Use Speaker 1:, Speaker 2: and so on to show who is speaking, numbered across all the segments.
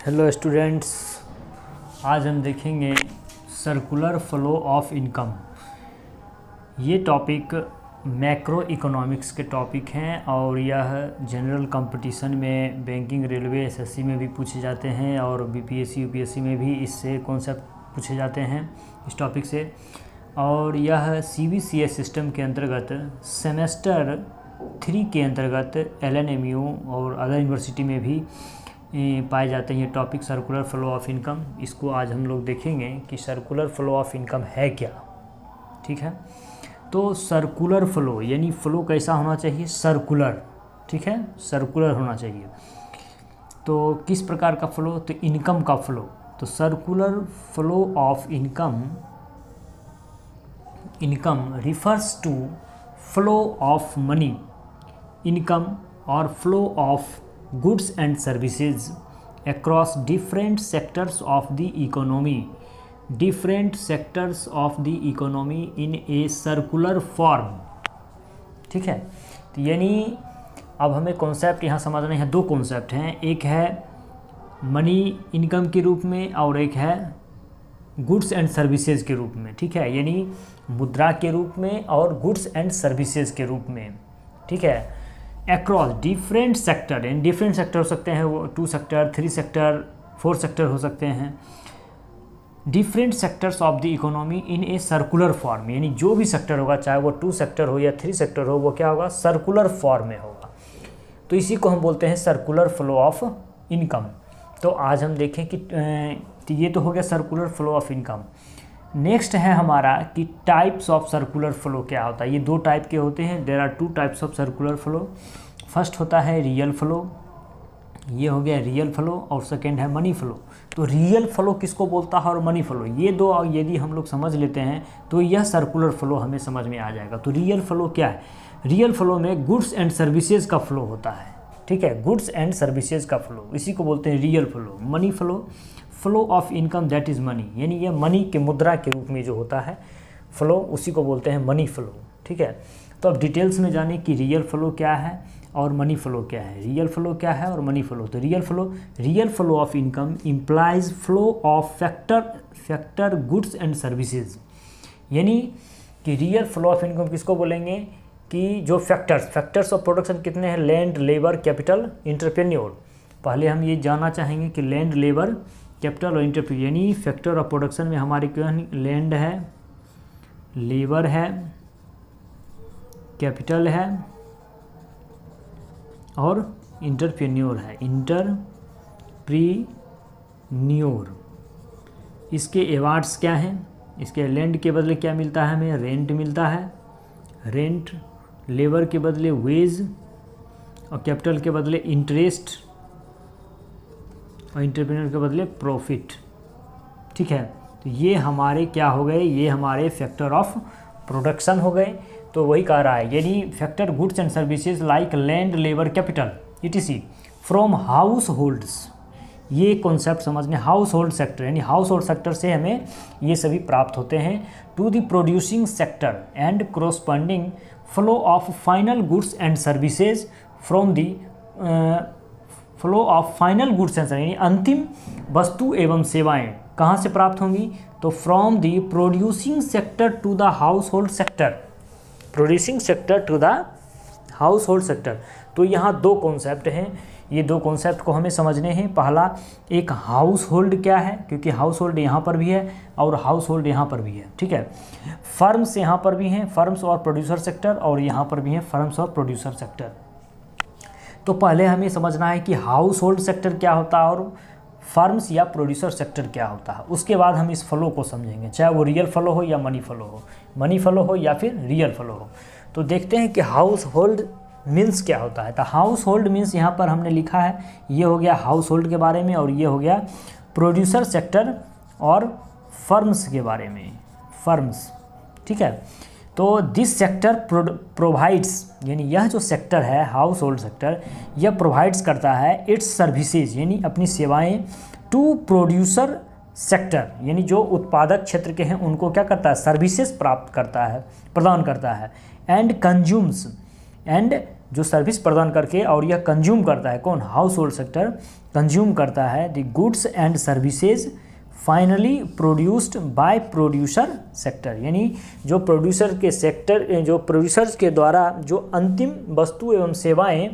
Speaker 1: Hello students, आज हम देखेंगे सर्कुलर फ्लो ऑफ इनकम। ये टॉपिक मैक्रो इकोनॉमिक्स के टॉपिक हैं और यह जनरल कंपटीशन में बैंकिंग, रेलवे, एसएससी में भी पूछे जाते हैं और बीपीएससी, यूपीएससी में भी इससे कॉन्सेप्ट पूछे जाते हैं इस टॉपिक से। और यह सीबीसीएस सिस्टम के अंतर्गत सेमेस्टर 3 के अंतर्गत एलएनएमयू और अदर यूनिवर्सिटी में भी पाए जाते हैं ये topic, circular flow of income. इसको आज हम लोग देखेंगे कि सर्कुलर फ्लो ऑफ इनकम है क्या। ठीक है, तो सर्कुलर फ्लो यानी फ्लो कैसा होना चाहिए? सर्कुलर। ठीक है, सर्कुलर होना चाहिए। तो किस प्रकार का फ्लो? तो इनकम का फ्लो। तो circular flow of income refers to flow of money, income और flow of goods and services across different sectors of the economy in a circular form। ठीक है, तो यानी अब हमें कॉन्सेप्ट यहाँ समझना है। दो कॉन्सेप्ट हैं, एक है मनी इनकम के रूप में और एक है गुड्स एंड सर्विसेज के रूप में। ठीक है, यानी मुद्रा के रूप में और गुड्स एंड सर्विसेज के रूप में। ठीक है, across different sector, and different sector हो सकते हैं, वो 2 सेक्टर, 3 सेक्टर, 4 सेक्टर हो सकते हैं। Different sectors of the economy in a circular form, यानी जो भी सेक्टर होगा, चाहे वो 2 सेक्टर हो या 3 सेक्टर हो, वो क्या होगा? सर्कुलर फॉर्म में होगा। तो इसी को हम बोलते हैं सर्कुलर फ्लो ऑफ इनकम। तो आज हम देखें कि ये तो हो गया circular flow of income. Next है हमारा कि टाइप्स ऑफ सर्कुलर फ्लो क्या होता है। ये 2 टाइप के होते हैं। There are 2 types of circular flow. First होता है रियल फ्लो, ये हो गया रियल फ्लो, और सेकेंड है मनी फ्लो। तो रियल फ्लो किसको बोलता है और मनी फ्लो, ये 2 यदि हम लोग समझ लेते हैं तो यह सर्कुलर फ्लो हमें समझ में आ जाएगा। तो रियल फ्लो क्या है? रियल फ्लो में गुड्स एंड सर्विसेज का फ्लो होता है। ठीक है, गुड्स एंड सर्विसेज का फ्लो, इसी को बोलते हैं real flow. Money flow, flow of income that is money, यानी ये मनी के मुद्रा के रूप में जो होता है फ्लो, उसी को बोलते हैं मनी फ्लो। ठीक है, तो अब डिटेल्स में जाने कि रियल फ्लो क्या है और मनी फ्लो क्या है। रियल फ्लो क्या है और मनी फ्लो। तो real flow of income implies flow of factor goods and services, यानी कि रियल फ्लो ऑफ इनकम किसको बोलेंगे? कि जो फैक्टर्स ऑफ प्रोडक्शन कितने हैं? Land, labour, capital, entrepreneur. पहले हम ये जानना चाहेंगे कि लैंड, लेबर, कैपिटल और एंटरप्रेन्योर, यानी फैक्टर ऑफ प्रोडक्शन में हमारे क्या? लैंड है, लेबर है, कैपिटल है और एंटरप्रेन्योर है। एंटरप्रेन्योर, इसके एवार्ड्स क्या हैं? इसके लैंड के बदले क्या मिलता है हमें? रेंट मिलता है, रेंट। लेबर के बदले वेज, और कैपिटल के बदले इंटरेस्ट, और एंटरप्रेन्योर के बदले प्रॉफिट। ठीक है, तो ये हमारे क्या हो गए? ये हमारे फैक्टर ऑफ प्रोडक्शन हो गए। तो वही कह रहा है, यानी factor goods and services like land, labour, capital ETC from households. ये कॉन्सेप्ट समझने, हाउस होल्ड सेक्टर, यानी हाउस होल्ड सेक्टर से हमें ये सभी प्राप्त होते हैं। To the producing sector and corresponding flow of final goods and services from the flow of final goods and services, यानी अंतिम वस्तु एवं सेवाएं कहाँ से प्राप्त होंगी? तो from the producing sector to the household sector, producing sector to the household sector. तो यहाँ 2 कॉन्सेप्ट हैं, ये 2 कॉन्सेप्ट को हमें समझने हैं। पहला, एक हाउस होल्ड क्या है, क्योंकि हाउस होल्ड यहाँ पर भी है और हाउस होल्ड यहाँ पर भी है। ठीक है, फर्म्स यहाँ पर भी हैं, फर्म्स और प्रोड्यूसर सेक्टर, और यहाँ पर भी हैं फर्म्स और प्रोड्यूसर सेक्टर। तो पहले हमें समझना है कि हाउस होल्ड सेक्टर क्या होता है और फर्म्स या प्रोड्यूसर सेक्टर क्या होता है। उसके बाद हम इस फ्लो को समझेंगे, चाहे वो रियल फ्लो हो या मनी फ्लो हो या फिर रियल फ्लो हो। तो देखते हैं कि हाउस होल्ड मीन्स क्या होता है। तो हाउस होल्ड मीन्स यहाँ पर हमने लिखा है, ये हो गया हाउस होल्ड के बारे में, और ये हो गया प्रोड्यूसर सेक्टर और फर्म्स के बारे में, फर्म्स। ठीक है, तो दिस सेक्टर प्रोवाइड्स, यानी यह जो सेक्टर है हाउस होल्ड सेक्टर, यह प्रोवाइड्स करता है इट्स सर्विसेज, यानी अपनी सेवाएं टू प्रोड्यूसर सेक्टर, यानी जो उत्पादक क्षेत्र के हैं उनको क्या करता है? सर्विसेज प्राप्त करता है, प्रदान करता है। एंड कंज्यूम्स, एंड जो सर्विस प्रदान करके और यह कंज्यूम करता है, कौन, हाउस होल्ड सेक्टर कंज्यूम करता है the goods and services finally produced by producer sector, यानी जो प्रोड्यूसर के सेक्टर, जो प्रोड्यूसर्स के द्वारा जो अंतिम वस्तु एवं सेवाएं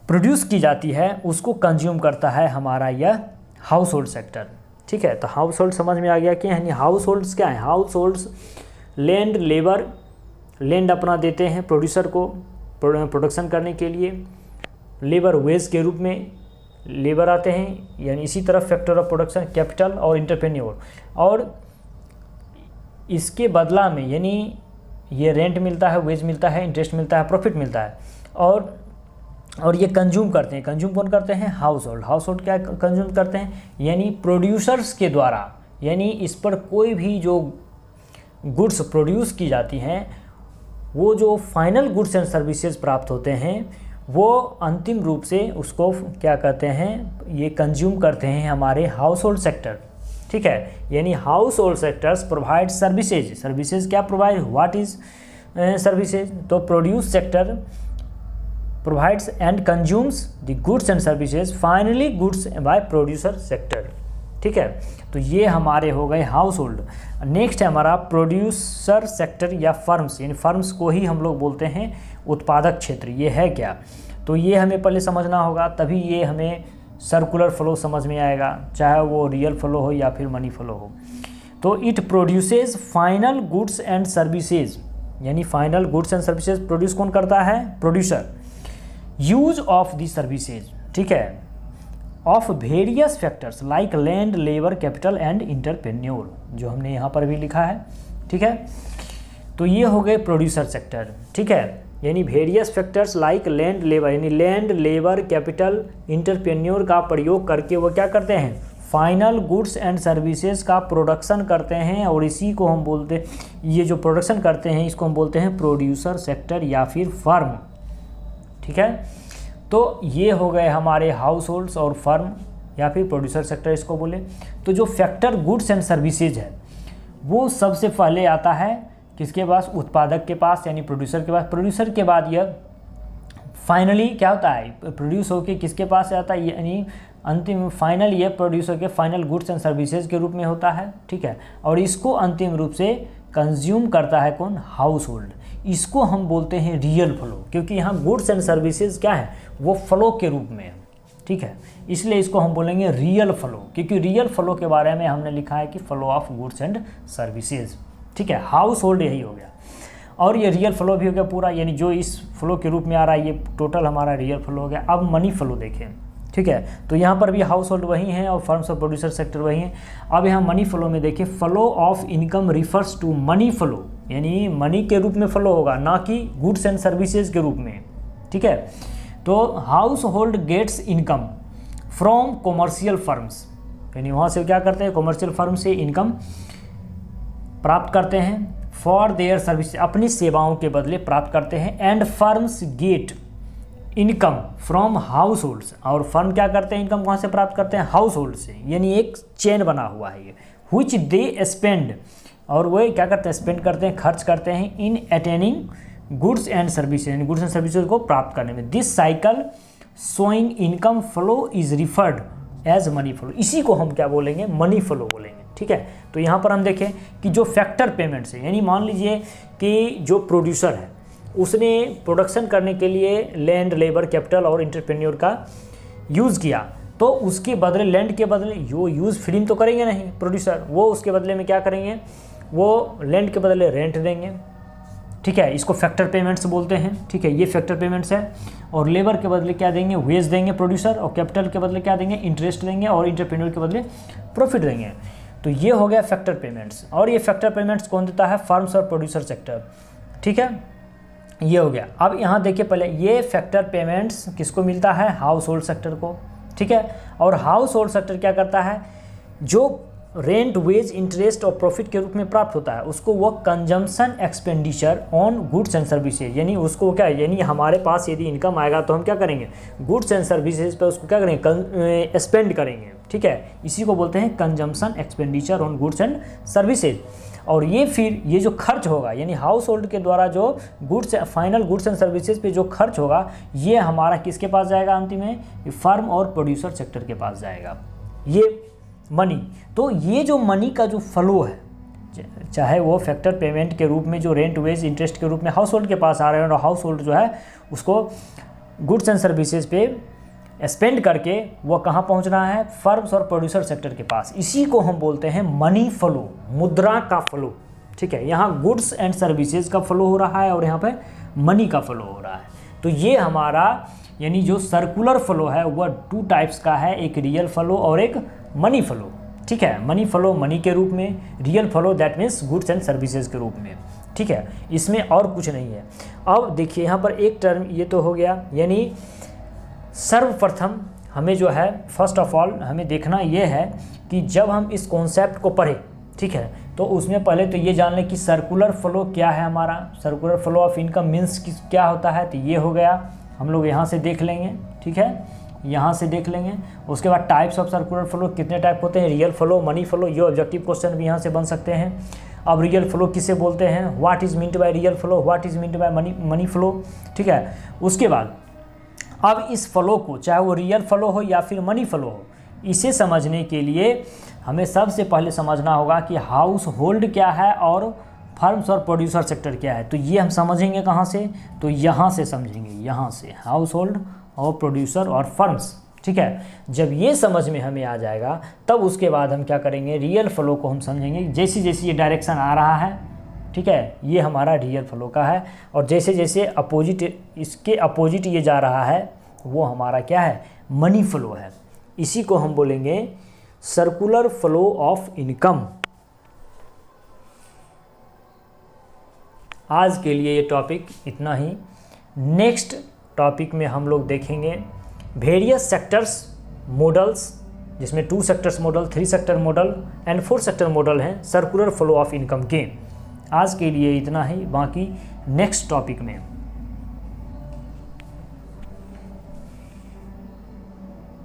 Speaker 1: प्रोड्यूस की जाती है उसको कंज्यूम करता है हमारा यह हाउस होल्ड सेक्टर। ठीक है, तो हाउस होल्ड समझ में आ गया कि यानी हाउस होल्ड्स क्या है, house holds land labour, land अपना देते हैं प्रोड्यूसर को प्रोडक्शन करने के लिए, लेबर वेज के रूप में लेबर आते हैं, यानी इसी तरह फैक्टर ऑफ प्रोडक्शन कैपिटल और इंटरप्रेन्योर, और इसके बदला में यानी ये रेंट मिलता है, वेज मिलता है, इंटरेस्ट मिलता है, प्रॉफिट मिलता है, और ये कंज्यूम करते हैं। कंज्यूम कौन करते हैं, हाउस होल्ड। हाउस होल्ड क्या कंज्यूम करते हैं, यानी प्रोड्यूसर्स के द्वारा, यानी इस पर कोई भी जो गुड्स प्रोड्यूस की जाती हैं वो जो फाइनल गुड्स एंड सर्विसेज प्राप्त होते हैं वो अंतिम रूप से उसको क्या कहते हैं, ये कंज्यूम करते हैं हमारे हाउस होल्ड सेक्टर। ठीक है, यानी house hold sectors provide services, services क्या प्रोवाइड, व्हाट इज सर्विसेज, तो produce sector provides and consumes the goods and services finally goods by producer sector। ठीक है, तो ये हमारे हो गए हाउस होल्ड। नेक्स्ट है हमारा प्रोड्यूसर सेक्टर या फर्म्स, यानी फर्म्स को ही हम लोग बोलते हैं उत्पादक क्षेत्र। ये है क्या, तो ये हमें पहले समझना होगा, तभी ये हमें सर्कुलर फ्लो समझ में आएगा, चाहे वो रियल फ्लो हो या फिर मनी फ्लो हो। तो it produces final goods and services, यानी final goods and services produce कौन करता है, producer. Use of the services, ठीक है, of various factors like land labour capital and entrepreneur, जो हमने यहाँ पर भी लिखा है। ठीक है, तो ये हो गए प्रोड्यूसर सेक्टर। ठीक है, यानी various factors like land labour, यानी लैंड लेबर कैपिटल इंटरप्रेन्योर का प्रयोग करके वो क्या करते हैं, फाइनल गुड्स एंड सर्विसेज का प्रोडक्शन करते हैं, और इसी को हम बोलते हैं, ये जो प्रोडक्शन करते हैं इसको हम बोलते हैं प्रोड्यूसर सेक्टर या फिर फर्म। ठीक है, तो ये हो गए हमारे हाउस होल्ड्स और फर्म या फिर प्रोड्यूसर सेक्टर इसको बोले। तो जो फैक्टर गुड्स एंड सर्विसेज है वो सबसे पहले आता है किसके पास, उत्पादक के पास, यानी प्रोड्यूसर के पास। प्रोड्यूसर के बाद यह फाइनली क्या होता है, प्रोड्यूस होकर किसके पास आता है, यानी अंतिम फाइनल ये प्रोड्यूसर के फाइनल गुड्स एंड सर्विसेज के रूप में होता है। ठीक है, और इसको अंतिम रूप से कंज्यूम करता है कौन, हाउस होल्ड। इसको हम बोलते हैं रियल फ्लो, क्योंकि यहाँ गुड्स एंड सर्विसेज क्या है, वो फ्लो के रूप में है। ठीक है, इसलिए इसको हम बोलेंगे रियल फ्लो, क्योंकि रियल फ्लो के बारे में हमने लिखा है कि flow of goods and services. ठीक है, हाउस होल्ड यही हो गया, और ये रियल फ्लो भी हो गया पूरा, यानी जो इस फ्लो के रूप में आ रहा है ये टोटल हमारा रियल फ्लो हो गया। अब मनी फ्लो देखें। ठीक है, तो यहाँ पर भी हाउस होल्ड वही हैं और फर्म्स और प्रोड्यूसर सेक्टर वही हैं। अब यहाँ मनी फ्लो में देखिए, flow of income refers to money flow, यानी मनी के रूप में फ्लो होगा, ना कि गुड्स एंड सर्विसेज के रूप में। ठीक है, तो household gets income from commercial firms, यानी वहाँ से क्या करते हैं, कॉमर्शियल फर्म से इनकम प्राप्त करते हैं, फॉर देयर सर्विस, अपनी सेवाओं के बदले प्राप्त करते हैं। And firms get income from households, और फर्म क्या करते हैं, इनकम कहाँ से प्राप्त करते हैं, हाउस होल्ड से, यानी एक चेन बना हुआ है ये, व्हिच दे स्पेंड, और वो क्या करते हैं, स्पेंड करते हैं, खर्च करते हैं, in attaining goods and services, यानी गुड्स एंड सर्विसेज को प्राप्त करने में। This cycle showing income flow is referred as money flow, इसी को हम क्या बोलेंगे, मनी फ्लो बोलेंगे। ठीक है, तो यहाँ पर हम देखें कि जो फैक्टर पेमेंट्स है, यानी मान लीजिए कि जो प्रोड्यूसर है उसने प्रोडक्शन करने के लिए लैंड लेबर कैपिटल और इंटरप्रेन्योर का यूज़ किया, तो उसके बदले लैंड के बदले जो यूज़ फ्री तो करेंगे नहीं प्रोड्यूसर, वो उसके बदले में क्या करेंगे, वो लैंड के बदले रेंट देंगे। ठीक है, इसको फैक्टर पेमेंट्स बोलते हैं। ठीक है, ये फैक्टर पेमेंट्स है, और लेबर के बदले क्या देंगे, वेज देंगे प्रोड्यूसर, और कैपिटल के बदले क्या देंगे, इंटरेस्ट देंगे, और इंटरप्रेन्योर के बदले प्रॉफिट देंगे। तो ये हो गया फैक्टर पेमेंट्स, और ये फैक्टर पेमेंट्स कौन देता है, फर्म्स और प्रोड्यूसर सेक्टर। ठीक है, ये हो गया। अब यहाँ देखिए, पहले ये फैक्टर पेमेंट्स किसको मिलता है, हाउस होल्ड सेक्टर को। ठीक है, और हाउस होल्ड सेक्टर क्या करता है, जो रेंट, वेज, इंटरेस्ट और प्रॉफिट के रूप में प्राप्त होता है, उसको वो consumption expenditure on goods and services, यानी उसको क्या है, यानी हमारे पास यदि इनकम आएगा तो हम क्या करेंगे, गुड्स एंड सर्विसेज पे उसको क्या करेंगे, स्पेंड करेंगे, ठीक है। इसी को बोलते हैं consumption expenditure on goods and services. और ये फिर ये जो खर्च होगा, यानी हाउस होल्ड के द्वारा जो goods, final goods and services पे जो खर्च होगा, ये हमारा किसके पास जाएगा अंतिम में, फर्म और प्रोड्यूसर सेक्टर के पास जाएगा, ये मनी। तो ये जो मनी का जो फ्लो है, चाहे वो फैक्टर पेमेंट के रूप में जो रेंट, वेज, इंटरेस्ट के रूप में हाउस होल्ड के पास आ रहे हैं, और हाउस होल्ड जो है उसको गुड्स एंड सर्विसेज पे स्पेंड करके वो कहाँ पहुँच रहा है, फर्म्स और प्रोड्यूसर सेक्टर के पास। इसी को हम बोलते हैं मनी फ्लो, मुद्रा का फ्लो, ठीक है। यहाँ गुड्स एंड सर्विसेज का फ्लो हो रहा है और यहाँ पे मनी का फ्लो हो रहा है। तो ये हमारा यानी जो सर्कुलर फ्लो है वह 2 टाइप्स का है, एक रियल फ्लो और एक मनी फ्लो, ठीक है। मनी फ्लो मनी के रूप में, real flow that means goods and services के रूप में, ठीक है। इसमें और कुछ नहीं है। अब देखिए यहाँ पर एक टर्म ये तो हो गया, यानी सर्वप्रथम हमें जो है फर्स्ट ऑफ ऑल हमें देखना ये है कि जब हम इस कॉन्सेप्ट को पढ़ें, ठीक है, तो उसमें पहले तो ये जान लें कि सर्कुलर फ्लो क्या है हमारा, circular flow of income means क्या होता है। तो ये हो गया, हम लोग यहाँ से देख लेंगे, ठीक है, यहाँ से देख लेंगे। उसके बाद टाइप्स ऑफ सर्कुलर फ्लो कितने टाइप होते हैं, रियल फ्लो, मनी फ्लो, ये ऑब्जेक्टिव क्वेश्चन भी यहाँ से बन सकते हैं। अब रियल फ्लो किसे बोलते हैं, what is meant by real flow, what is meant by money flow, ठीक है। उसके बाद अब इस फ्लो को, चाहे वो रियल फ्लो हो या फिर मनी फ्लो हो, इसे समझने के लिए हमें सबसे पहले समझना होगा कि हाउस होल्ड क्या है और फर्म्स और प्रोड्यूसर सेक्टर क्या है। तो ये हम समझेंगे कहाँ से, तो यहाँ से समझेंगे, यहाँ से हाउस होल्ड और प्रोड्यूसर और फर्म्स, ठीक है। जब ये समझ में हमें आ जाएगा तब उसके बाद हम क्या करेंगे, रियल फ्लो को हम समझेंगे। जैसे जैसे ये डायरेक्शन आ रहा है, ठीक है, ये हमारा रियल फ्लो का है, और जैसे जैसे अपोजिट, इसके अपोजिट ये जा रहा है, वो हमारा क्या है, मनी फ्लो है। इसी को हम बोलेंगे सर्कुलर फ्लो ऑफ इनकम। आज के लिए ये टॉपिक इतना ही। नेक्स्ट टॉपिक में हम लोग देखेंगे वेरियस सेक्टर्स मॉडल्स, जिसमें 2 sectors model, 3 sector model and 4 sector model हैं सर्कुलर फ्लो ऑफ इनकम के। आज के लिए इतना ही, बाकी नेक्स्ट टॉपिक में